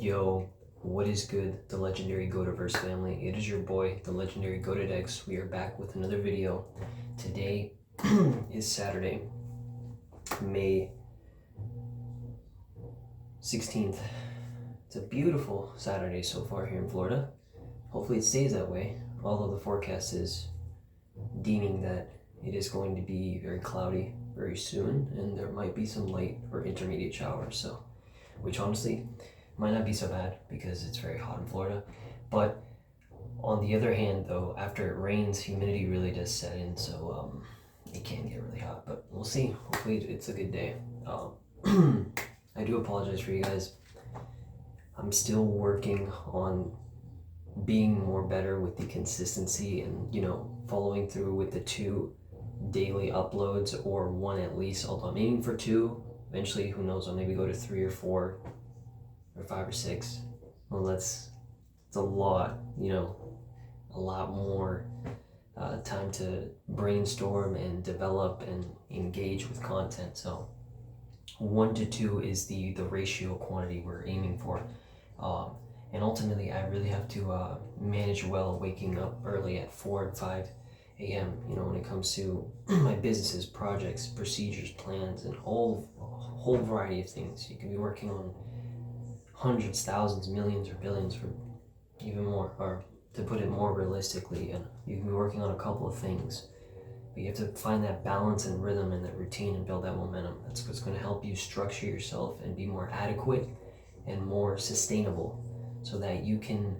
Yo, what is good, the legendary Goativerse family? It is your boy, the legendary Goatidex. We are back with another video. Today is Saturday, May 16th. It's a beautiful Saturday so far here in Florida. Hopefully it stays that way, although the forecast is deeming that it is going to be very cloudy very soon, and there might be some light or intermediate showers, so which honestly might not be so bad because it's very hot in Florida. But on the other hand, though, after it rains, humidity really does set in, so it can get really hot. But we'll see. Hopefully it's a good day. I do apologize for you guys. I'm still working on being more better with the consistency and, following through with the 2 daily uploads, or 1 at least, although I'm aiming for 2. Eventually, who knows, I'll maybe go to 3 or 4 or 5 or 6. Well, it's a lot, a lot more time to brainstorm and develop and engage with content. So 1 to 2 is the ratio quantity we're aiming for. And ultimately, I really have to manage well waking up early at 4 and 5 a.m. When it comes to my businesses, projects, procedures, plans, and a whole variety of things. You can be working on hundreds, thousands, millions, or billions, or even more, or to put it more realistically, and you can be working on a couple of things. But you have to find that balance and rhythm and that routine and build that momentum. That's what's going to help you structure yourself and be more adequate and more sustainable, so that you can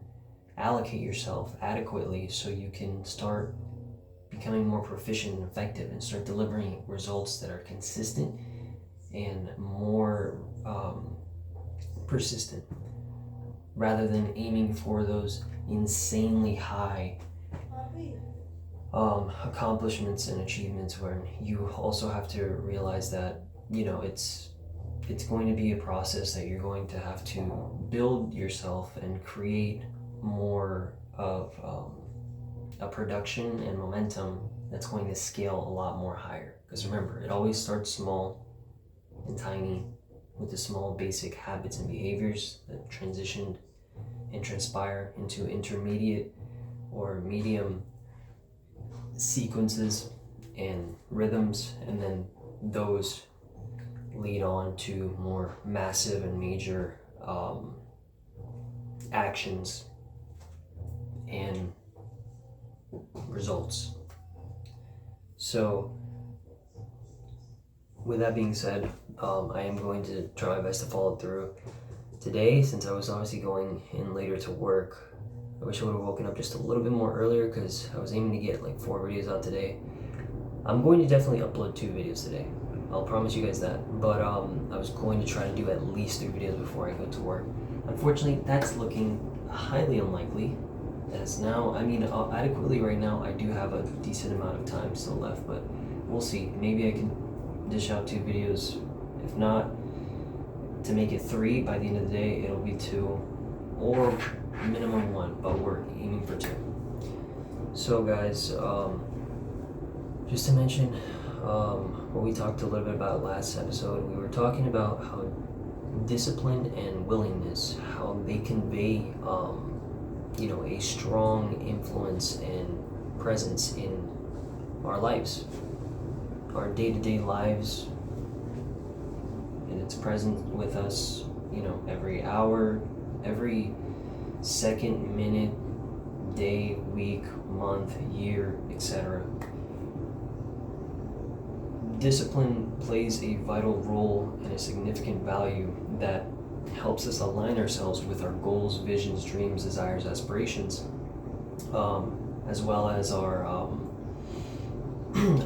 allocate yourself adequately, so you can start becoming more proficient and effective and start delivering results that are consistent and more persistent, rather than aiming for those insanely high accomplishments and achievements, where you also have to realize that it's going to be a process that you're going to have to build yourself and create more of a production and momentum that's going to scale a lot more higher. Because remember, it always starts small and tiny, with the small basic habits and behaviors that transition and transpire into intermediate or medium sequences and rhythms, and then those lead on to more massive and major actions and results. So with that being said, I am going to try my best to follow through today. Since I was obviously going in later to work, I wish I would have woken up just a little bit more earlier, because I was aiming to get like 4 videos out today. I'm going to definitely upload 2 videos today, I'll promise you guys that. But I was going to try to do at least 3 videos before I go to work. Unfortunately, that's looking highly unlikely, as now, adequately right now, I do have a decent amount of time still left, but we'll see. Maybe I can dish out 2 videos. If not, to make it 3 by the end of the day, it'll be 2, or minimum 1, but we're aiming for 2. So guys, just to mention what we talked a little bit about last episode, we were talking about how discipline and willingness, how they convey a strong influence and presence in our lives, our day-to-day lives, and it's present with us, every hour, every second, minute, day, week, month, year, etc. Discipline plays a vital role and a significant value that helps us align ourselves with our goals, visions, dreams, desires, aspirations, as well as our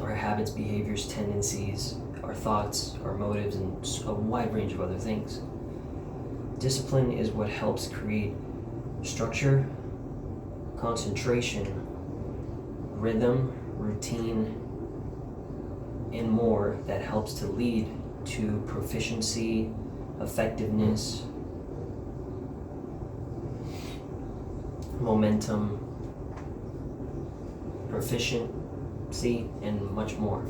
our habits, behaviors, tendencies, our thoughts, our motives, and a wide range of other things. Discipline is what helps create structure, concentration, rhythm, routine, and more, that helps to lead to proficiency, effectiveness, momentum, proficiency, and much more.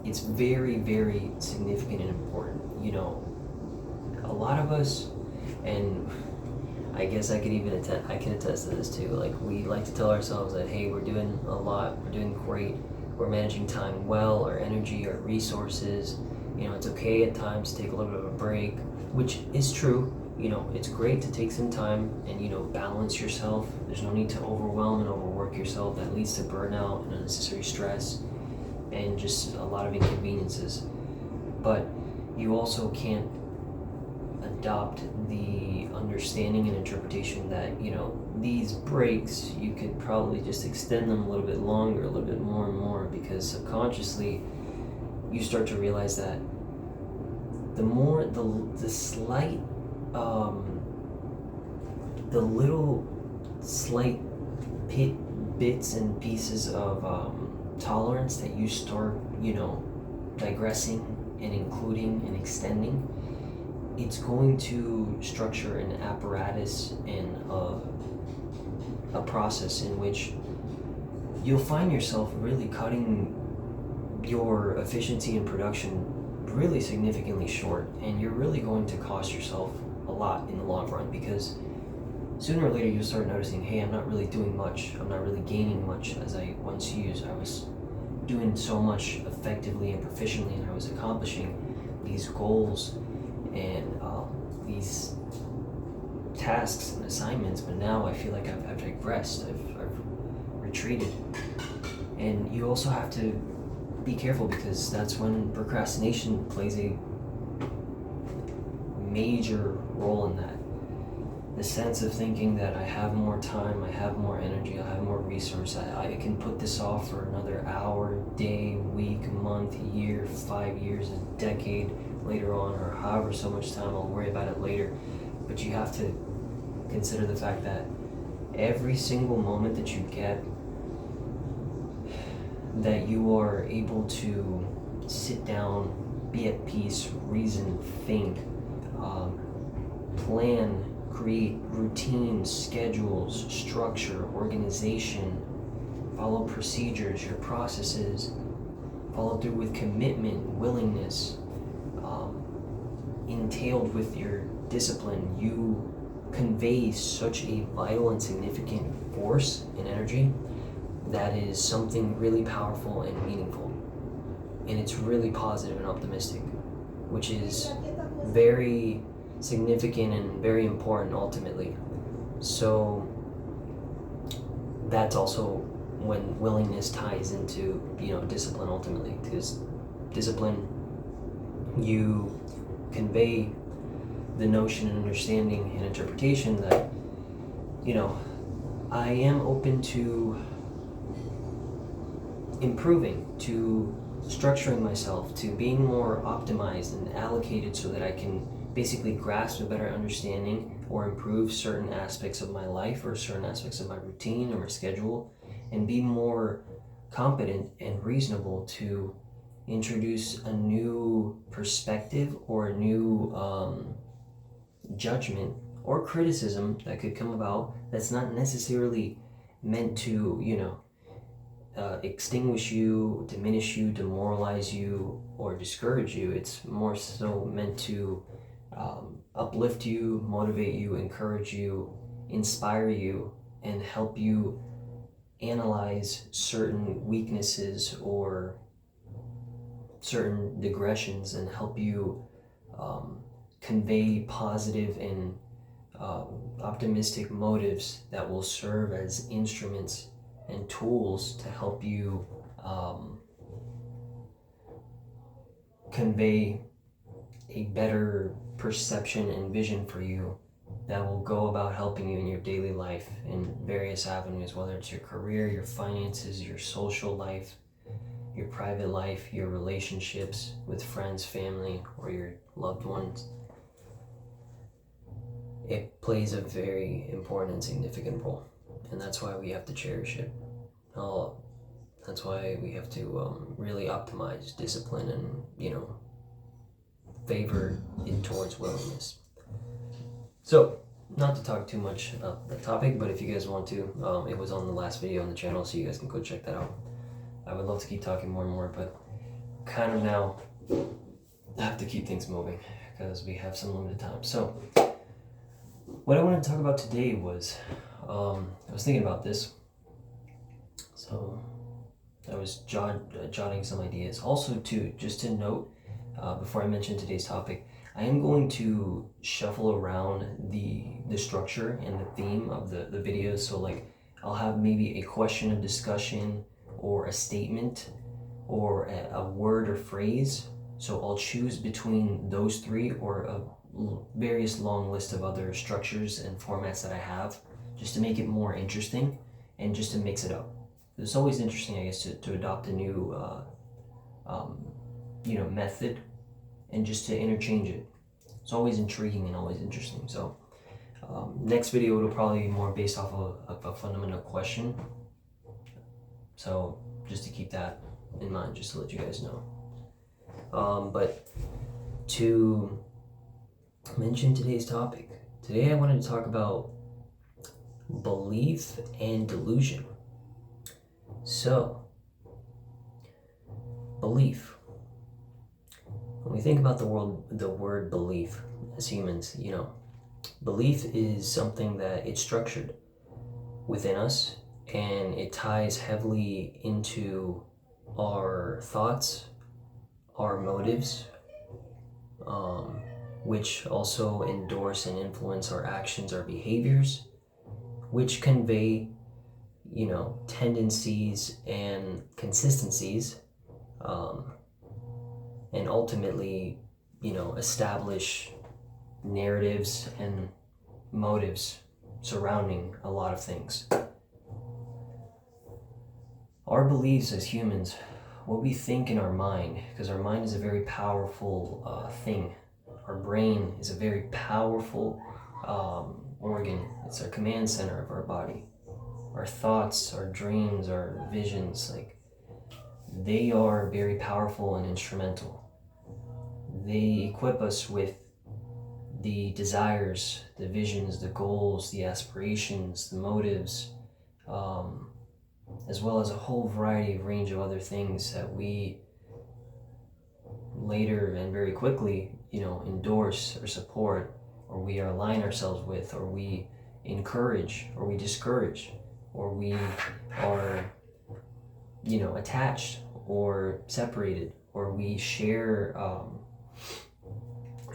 It's very, very significant and important. A a lot of us, and I guess I can attest to this too. Like, we like to tell ourselves that, hey, we're doing a lot, we're doing great, we're managing time well, our energy, our resources. You know, it's okay at times to take a little bit of a break, which is true. You know, it's great to take some time and, you know, balance yourself. There's no need to overwhelm and overwork yourself. That leads to burnout and unnecessary stress and just a lot of inconveniences. But you also can't adopt the understanding and interpretation that, you know, these breaks, you could probably just extend them a little bit longer, a little bit more and more, because subconsciously you start to realize that the more, the slight, the little slight bits and pieces of tolerance that you start, you know, digressing and including and extending, it's going to structure an apparatus and a process in which you'll find yourself really cutting your efficiency and production really significantly short, and you're really going to cost yourself a lot in the long run, because sooner or later you'll start noticing, hey, I'm not really doing much, I'm not really gaining much as I once used. I was doing so much effectively and proficiently, and I was accomplishing these goals and these tasks and assignments, but now I feel like I've digressed, I've retreated. And you also have to be careful, because that's when procrastination plays a major role in that. The sense of thinking that I have more time, I have more energy, I have more resource, I can put this off for another hour, day, week, month, year, 5 years, a decade later on, or however so much time, I'll worry about it later. But you have to consider the fact that every single moment that you get, that you are able to sit down, be at peace, reason, think, plan, create routines, schedules, structure, organization, follow procedures, your processes, follow through with commitment, willingness, entailed with your discipline, you convey such a vital and significant force and energy that is something really powerful and meaningful. And it's really positive and optimistic, which is very significant and very important ultimately. So that's also when willingness ties into, you know, discipline ultimately, because discipline, you convey the notion and understanding and interpretation that, you know, I am open to improving, to structuring myself, to being more optimized and allocated so that I can basically grasp a better understanding or improve certain aspects of my life or certain aspects of my routine or my schedule, and be more competent and reasonable to introduce a new perspective or a new judgment or criticism that could come about that's not necessarily meant to, you know, extinguish you, diminish you, demoralize you, or discourage you. It's more so meant to uplift you, motivate you, encourage you, inspire you, and help you analyze certain weaknesses or certain digressions, and help you convey positive and optimistic motives that will serve as instruments and tools to help you convey a better perception and vision for you that will go about helping you in your daily life in various avenues, whether it's your career, your finances, your social life, your private life, your relationships with friends, family, or your loved ones. It plays a very important and significant role, and that's why we have to cherish it. That's why we have to really optimize discipline and, you know, favor it towards willingness. So, not to talk too much about the topic, but if you guys want to, it was on the last video on the channel, so you guys can go check that out. I would love to keep talking more and more, but kind of now I have to keep things moving because we have some limited time. So what I wanted to talk about today was, I was thinking about this. So I was jotting some ideas. Also, too, just to note, before I mention today's topic, I am going to shuffle around the structure and the theme of the videos. So like, I'll have maybe a question of discussion or a statement or a word or phrase. So I'll choose between those three or a various long list of other structures and formats that I have, just to make it more interesting and just to mix it up. It's always interesting, I guess, to adopt a new method and just to interchange it. It's always intriguing and always interesting. So next video it'll probably be more based off of a fundamental question. So just to keep that in mind, just to let you guys know. But to mention today's topic, today I wanted to talk about belief and delusion. So, belief. When we think about the word belief as humans, belief is something that it's structured within us, and it ties heavily into our thoughts, our motives, which also endorse and influence our actions, our behaviors, which convey tendencies and consistencies, and ultimately, establish narratives and motives surrounding a lot of things. Our beliefs as humans, what we think in our mind, because our mind is a very powerful thing. Our brain is a very powerful organ. It's our command center of our body. Our thoughts, our dreams, our visions, they are very powerful and instrumental. They equip us with the desires, the visions, the goals, the aspirations, the motives, as well as a whole variety of range of other things that we later and very quickly, endorse or support, or we align ourselves with, or we encourage, or we discourage, or we are, attached or separated, or we share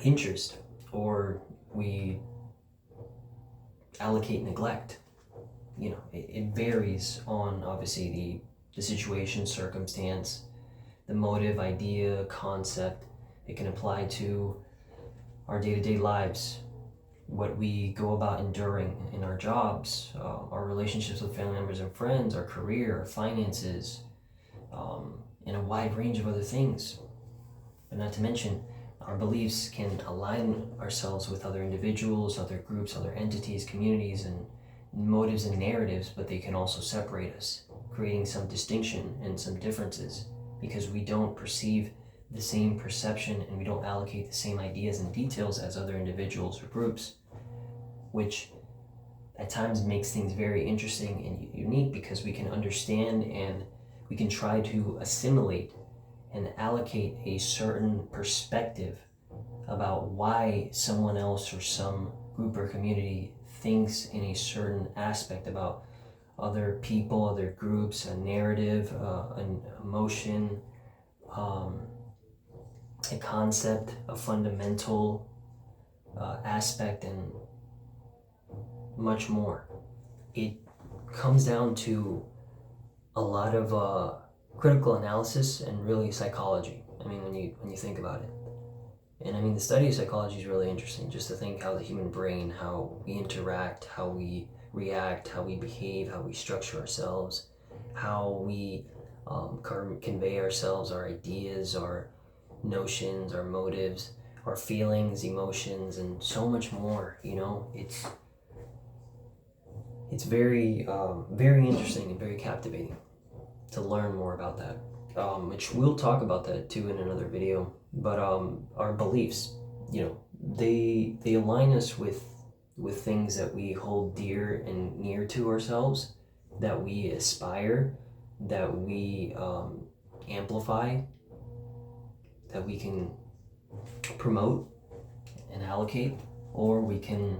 interest, or we allocate neglect. It varies on, obviously, the situation, circumstance, the motive, idea, concept. It can apply to our day-to-day lives, what we go about enduring in our jobs, our relationships with family members and friends, our career, our finances, and a wide range of other things. But not to mention, our beliefs can align ourselves with other individuals, other groups, other entities, communities, and motives and narratives, but they can also separate us, creating some distinction and some differences, because we don't perceive the same perception and we don't allocate the same ideas and details as other individuals or groups, which at times makes things very interesting and unique, because we can understand and we can try to assimilate and allocate a certain perspective about why someone else or some group or community thinks in a certain aspect about other people, other groups, a narrative, an emotion, a concept, a fundamental aspect, and much more. It comes down to a lot of critical analysis and really psychology. When you think about it. And the study of psychology is really interesting, just to think how the human brain, how we interact, how we react, how we behave, how we structure ourselves, how we convey ourselves, our ideas, our notions, our motives, our feelings, emotions, and so much more. It's very, very interesting and very captivating to learn more about that. Which we'll talk about that too in another video. But our beliefs, they align us with things that we hold dear and near to ourselves, that we aspire, that we amplify, that we can promote, allocate, or we can,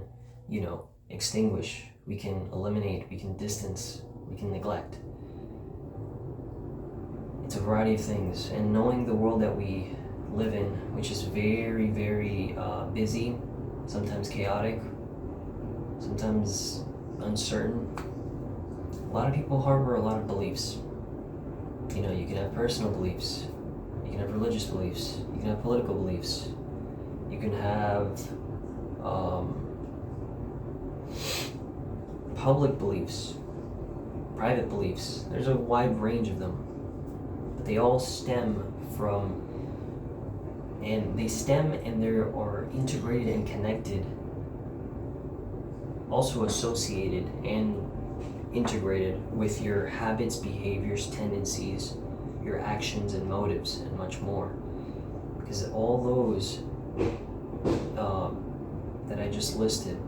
extinguish, we can eliminate, we can distance, we can neglect. It's a variety of things, and knowing the world that we live in, which is very, very busy, sometimes chaotic, sometimes uncertain. A lot of people harbor a lot of beliefs. You can have personal beliefs, you can have religious beliefs, you can have political beliefs, you can have public beliefs, private beliefs. There's a wide range of them. But they all stem and they are integrated and connected, also associated and integrated with your habits, behaviors, tendencies, your actions and motives, and much more. Because all those that I just listed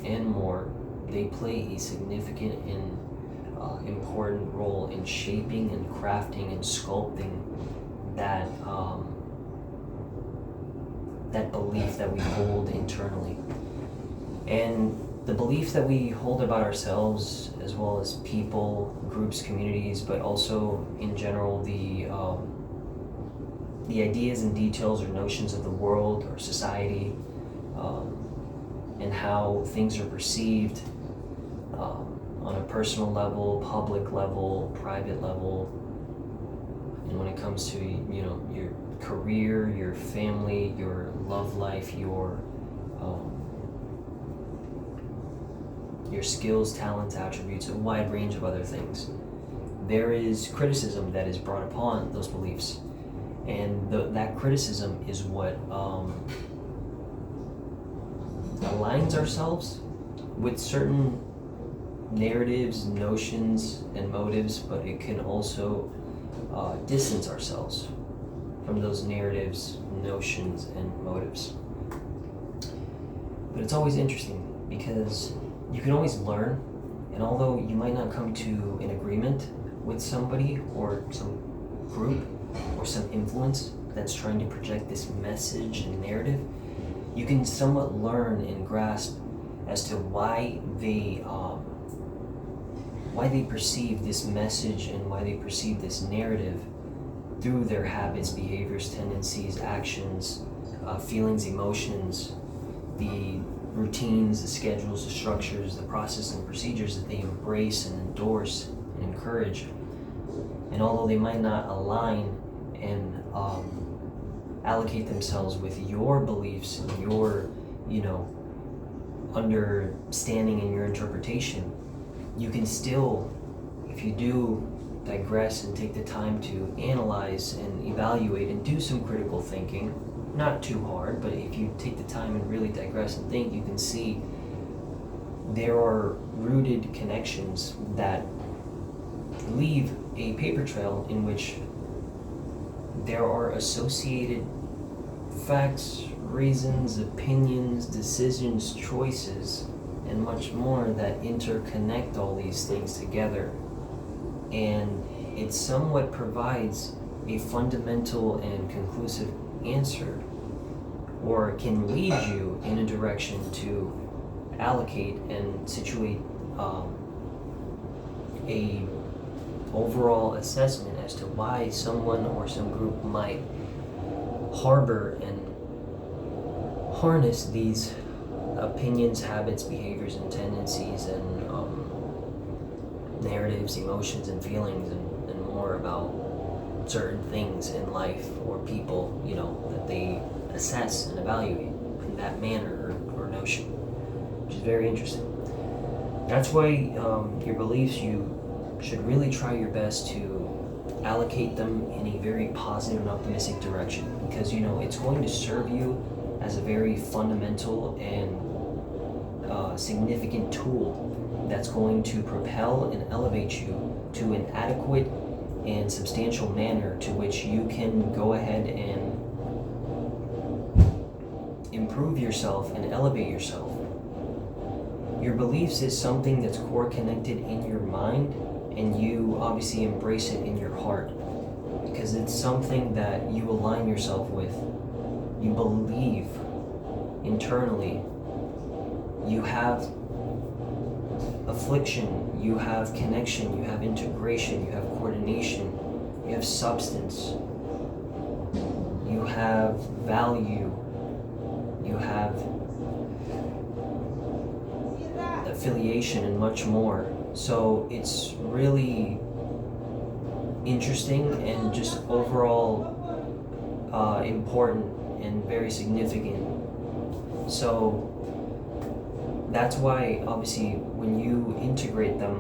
and more, they play a significant and important role in shaping and crafting and sculpting that that belief that we hold internally. And the belief that we hold about ourselves, as well as people, groups, communities, but also in general the ideas and details or notions of the world or society, and how things are perceived on a personal level, public level, private level, and when it comes to your career, your family, your love life, your skills, talents, attributes, a wide range of other things. There is criticism that is brought upon those beliefs, and that criticism is what aligns ourselves with certain narratives, notions, and motives, but it can also distance ourselves from those narratives, notions, and motives. But it's always interesting because you can always learn, and although you might not come to an agreement with somebody or some group or some influence that's trying to project this message and narrative, you can somewhat learn and grasp as to why they perceive this message and why they perceive this narrative through their habits, behaviors, tendencies, actions, feelings, emotions, the routines, the schedules, the structures, the process and procedures that they embrace and endorse and encourage. And although they might not align and allocate themselves with your beliefs and your, understanding and your interpretation, you can still, if you do digress and take the time to analyze and evaluate and do some critical thinking, not too hard, but if you take the time and really digress and think, you can see there are rooted connections that leave a paper trail in which there are associated facts, reasons, opinions, decisions, choices, and much more that interconnect all these things together. And it somewhat provides a fundamental and conclusive answer, or can lead you in a direction to allocate and situate a overall assessment as to why someone or some group might harbor and harness these opinions, habits, behaviors, and tendencies, and narratives, emotions, and feelings, and more about certain things in life or people, that they assess and evaluate in that manner or notion, which is very interesting. That's why your beliefs, you should really try your best to allocate them in a very positive and optimistic direction, because it's going to serve you as a very fundamental and significant tool that's going to propel and elevate you to an adequate and substantial manner to which you can go ahead and improve yourself and elevate yourself. Your beliefs is something that's core connected in your mind, and you obviously embrace it in your heart because it's something that you align yourself with. You believe internally, you have affliction, you have connection, you have integration, you have coordination, you have substance, you have value, you have affiliation, and much more. So it's really interesting and just overall important and very significant. So that's why, obviously, when you integrate them,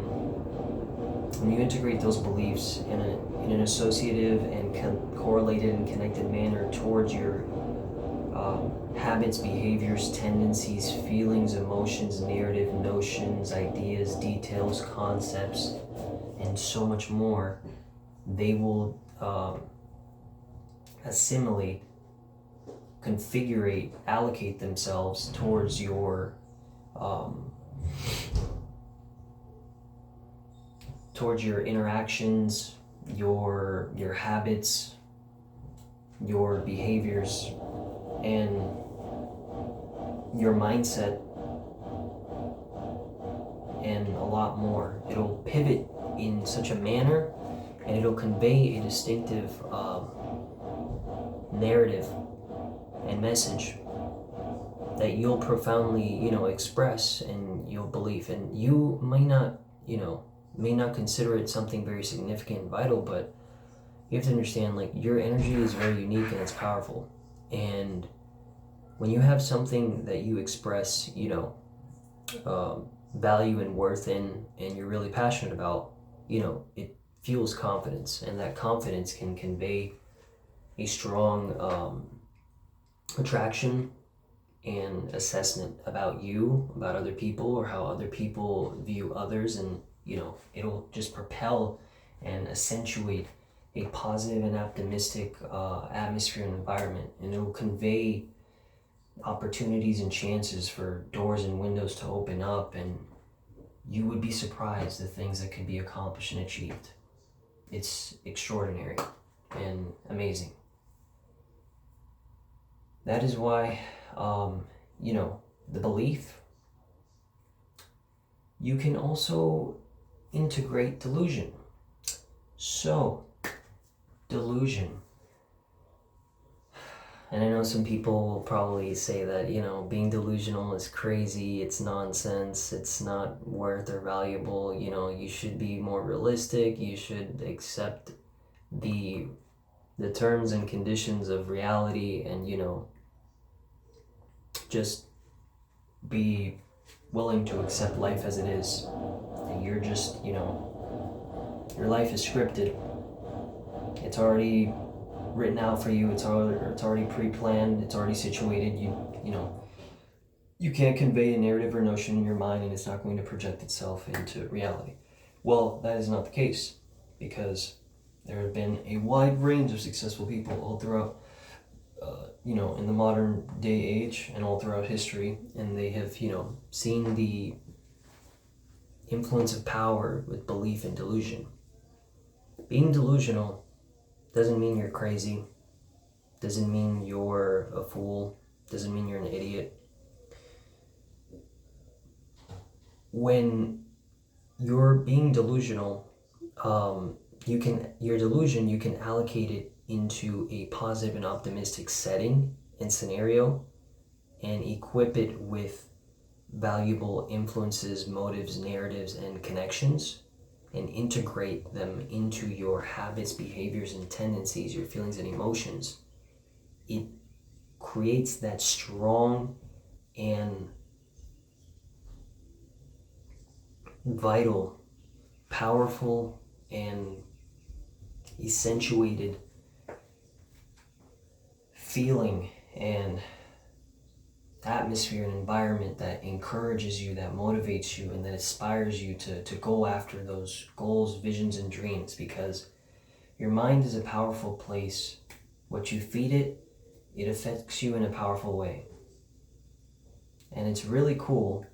when you integrate those beliefs in an associative and correlated and connected manner towards your habits, behaviors, tendencies, feelings, emotions, narrative, notions, ideas, details, concepts, and so much more, they will assimilate, configurate, allocate themselves towards your interactions, your habits, your behaviors, and your mindset, and a lot more. It'll pivot in such a manner, and it'll convey a distinctive narrative and message that you'll profoundly, express, and you'll believe. And you may not consider it something very significant and vital, but you have to understand, like, your energy is very unique and it's powerful. And when you have something that you express, value and worth in, and you're really passionate about, it fuels confidence, and that confidence can convey a strong attraction and assessment about you, about other people, or how other people view others. And it'll just propel and accentuate a positive and optimistic atmosphere and environment, and it'll convey opportunities and chances for doors and windows to open up, and you would be surprised the things that could be accomplished and achieved. It's extraordinary and amazing. That is why, the belief, you can also integrate delusion. So, delusion. And I know some people will probably say that, being delusional is crazy, it's nonsense, it's not worth or valuable, you should be more realistic, you should accept the terms and conditions of reality, and, just be willing to accept life as it is. And you're just, your life is scripted. It's already written out for you. It's already pre-planned. It's already situated. You can't convey a narrative or notion in your mind, and it's not going to project itself into reality. Well, that is not the case, because there have been a wide range of successful people all throughout, in the modern day age and all throughout history, and they have, seen the influence of power with belief and delusion. Being delusional doesn't mean you're crazy, doesn't mean you're a fool, doesn't mean you're an idiot. When you're being delusional, you can allocate it into a positive and optimistic setting and scenario, and equip it with valuable influences, motives, narratives, and connections, and integrate them into your habits, behaviors, and tendencies, your feelings and emotions. It creates that strong and vital, powerful, and accentuated feeling and atmosphere and environment that encourages you, that motivates you, and that inspires you to go after those goals, visions, and dreams, because your mind is a powerful place. What you feed it, it affects you in a powerful way. And it's really cool,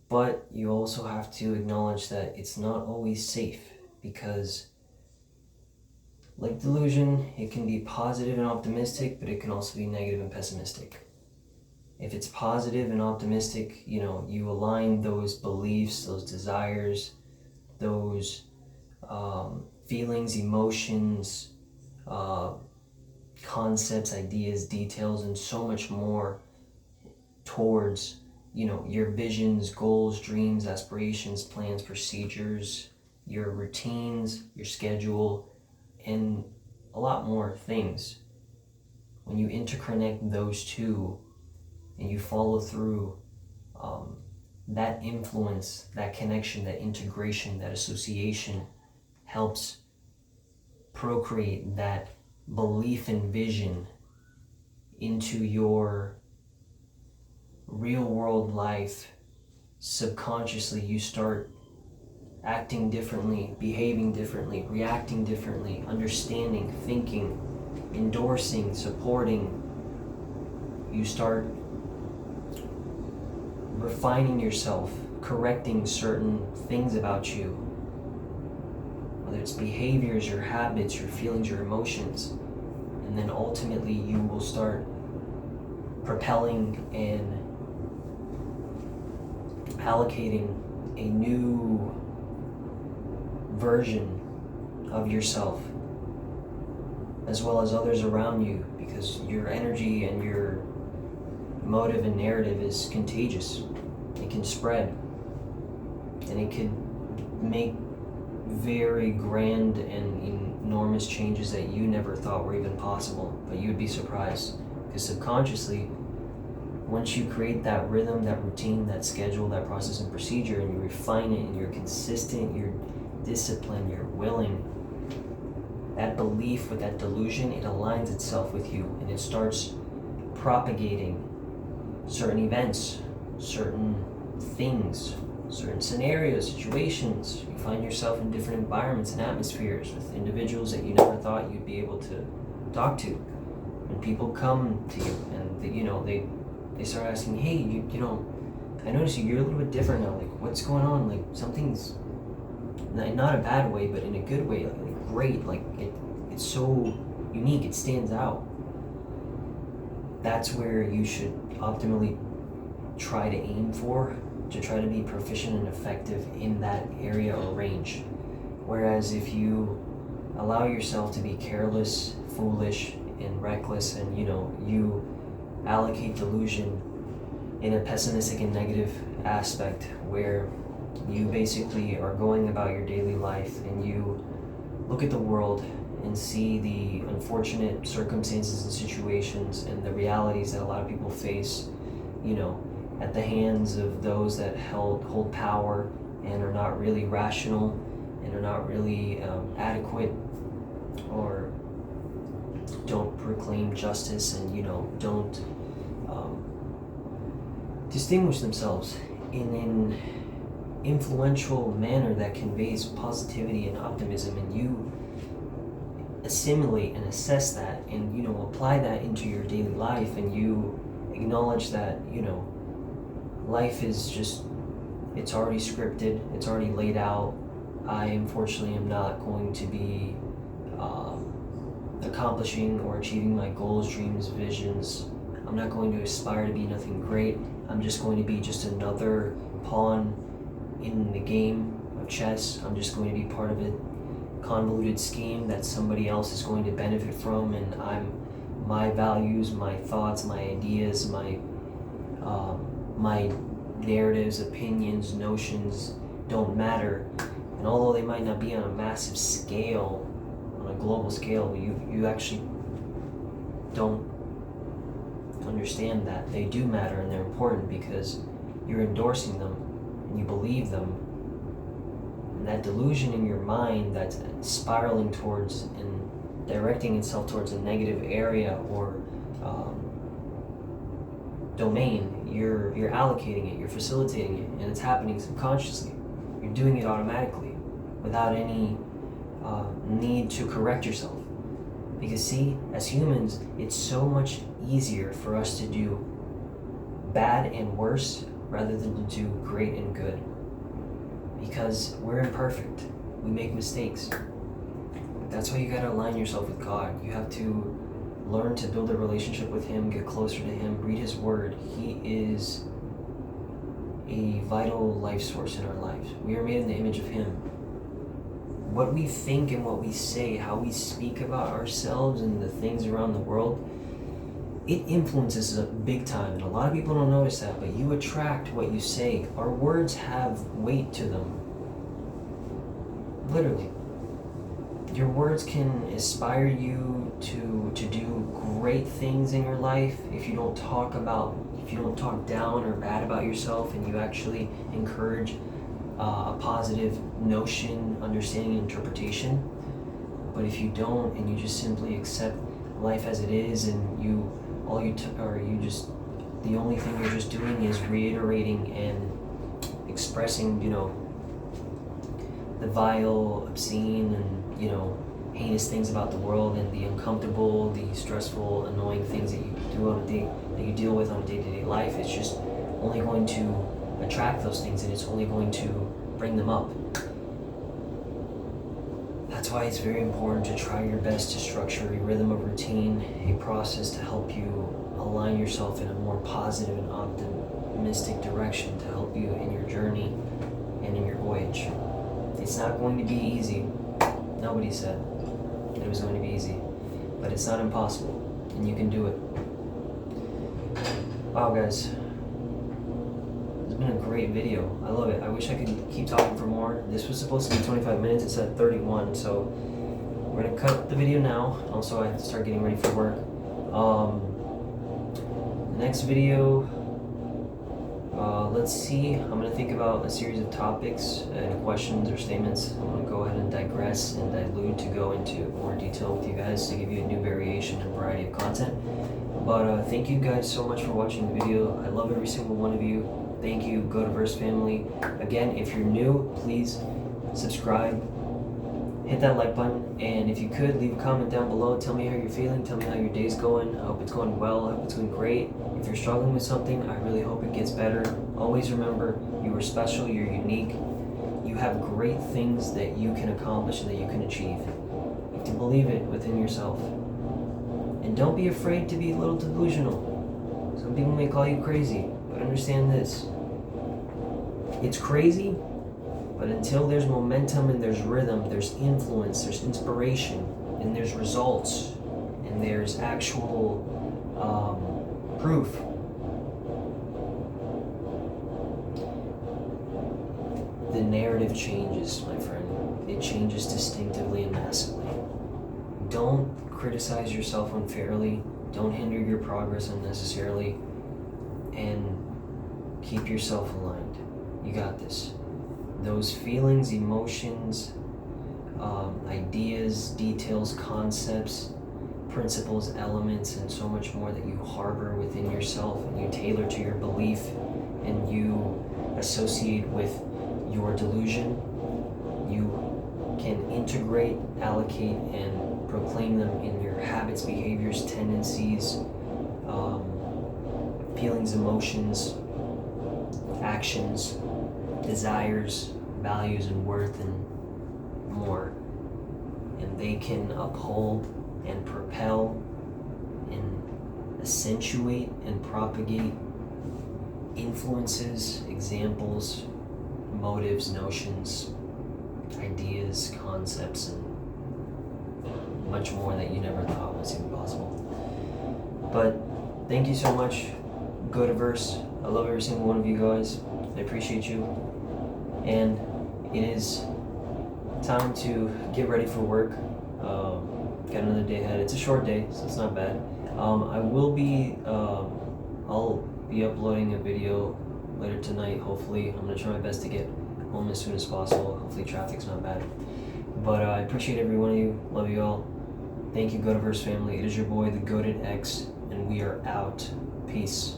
but you also have to acknowledge that it's not always safe, because like delusion, it can be positive and optimistic, but it can also be negative and pessimistic. If it's positive and optimistic, you align those beliefs, those desires, those feelings, emotions, concepts, ideas, details, and so much more towards, your visions, goals, dreams, aspirations, plans, procedures, your routines, your schedule, and a lot more things. When you interconnect those two and you follow through, that influence, that connection, that integration, that association helps procreate that belief and vision into your real world life. Subconsciously, you start acting differently, behaving differently, reacting differently, understanding, thinking, endorsing, supporting. You start refining yourself, correcting certain things about you, whether it's behaviors, your habits, your feelings, your emotions, and then ultimately you will start propelling and allocating a new version of yourself, as well as others around you, because your energy and your motive and narrative is contagious. It can spread, and it can make very grand and enormous changes that you never thought were even possible, but you'd be surprised, because subconsciously, once you create that rhythm, that routine, that schedule, that process and procedure, and you refine it, and you're consistent, you're disciplined, you're willing, that belief with that delusion, it aligns itself with you, and it starts propagating certain events, certain things, certain scenarios, situations. You find yourself in different environments and atmospheres with individuals that you never thought you'd be able to talk to. When people come to you and they start asking, hey, I notice you're a little bit different now. Like, what's going on? Like, something's not a bad way, but in a good way. Like great. Like it's so unique. It stands out. That's where you should optimally try to aim for, to try to be proficient and effective in that area or range. Whereas if you allow yourself to be careless, foolish, and reckless, and you allocate delusion in a pessimistic and negative aspect, where you basically are going about your daily life and you look at the world and see the unfortunate circumstances and situations and the realities that a lot of people face, at the hands of those that hold power and are not really rational and are not really adequate, or don't proclaim justice and don't distinguish themselves in an influential manner that conveys positivity and optimism, and you assimilate and assess that and apply that into your daily life, and you acknowledge that life is just, it's already scripted, it's already laid out. I unfortunately am not going to be accomplishing or achieving my goals, dreams, visions. I'm not going to aspire to be nothing great. I'm just going to be just another pawn in the game of chess. I'm just going to be part of a convoluted scheme that somebody else is going to benefit from, and my values, my thoughts, my ideas, my narratives, opinions, notions don't matter. And although they might not be on a massive scale, on a global scale, you actually don't understand that they do matter and they're important, because you're endorsing them and you believe them. And that delusion in your mind that's spiraling towards and directing itself towards a negative area or domain, you're allocating it, you're facilitating it, and it's happening subconsciously. You're doing it automatically without any need to correct yourself. Because see, as humans, it's so much easier for us to do bad and worse rather than to do great and good. Because we're imperfect. We make mistakes. But that's why you gotta align yourself with God. You have to learn to build a relationship with Him, get closer to Him, read His Word. He is a vital life source in our lives. We are made in the image of Him. What we think and what we say, how we speak about ourselves and the things around the world, it influences us big time. And a lot of people don't notice that, but you attract what you say. Our words have weight to them. Literally. Your words can inspire you to do great things in your life if you don't talk down or bad about yourself, and you actually encourage a positive notion, understanding, and interpretation. But if you don't, and you just simply accept life as it is, and the only thing you're just doing is reiterating and expressing, the vile, obscene, and heinous things about the world, and the uncomfortable, the stressful, annoying things that you deal with on a day-to-day life, it's just only going to attract those things, and it's only going to bring them up. That's why it's very important to try your best to structure a rhythm of routine, a process to help you align yourself in a more positive and optimistic direction to help you in your journey and in your voyage. It's not going to be easy. Nobody said it was going to be easy, but it's not impossible, and you can do it. Wow, guys. It's been a great video. I love it. I wish I could keep talking for more. This was supposed to be 25 minutes. It's at 31, so we're going to cut the video now. Also, I have to start getting ready for work. The next video, let's see. I'm going to think about a series of topics and questions or statements. I'm going to go ahead and digress and dilute to go into more detail with you guys to give you a new variation and variety of content. But thank you guys so much for watching the video. I love every single one of you. Thank you, Go2Verse family. Again, if you're new, please subscribe, hit that like button, and if you could, leave a comment down below. Tell me how you're feeling, tell me how your day's going. I hope it's going well, I hope it's going great. If you're struggling with something, I really hope it gets better. Always remember, you are special, you're unique. You have great things that you can accomplish and that you can achieve. You have to believe it within yourself. And don't be afraid to be a little delusional. Some people may call you crazy, but understand this. It's crazy, but until there's momentum and there's rhythm, there's influence, there's inspiration, and there's results, and there's actual proof. The narrative changes, my friend. It changes distinctively and massively. Don't criticize yourself unfairly. Don't hinder your progress unnecessarily. And keep yourself aligned. You got this. Those feelings, emotions, ideas, details, concepts, principles, elements, and so much more that you harbor within yourself and you tailor to your belief and you associate with your delusion, you can integrate, allocate, and proclaim them in your habits, behaviors, tendencies, feelings, emotions, actions, desires, values, and worth, and more. And they can uphold and propel and accentuate and propagate influences, examples, motives, notions, ideas, concepts, and much more that you never thought was even possible. But thank you so much, Go2Verse. I love every single one of you guys. I appreciate you. And it is time to get ready for work. Got another day ahead. It's a short day, so it's not bad. I'll be uploading a video later tonight, hopefully. I'm gonna try my best to get home as soon as possible. Hopefully traffic's not bad. But I appreciate every one of you. Love you all. Thank you, Go2Verse family. It is your boy, the Goated X, and we are out. Peace.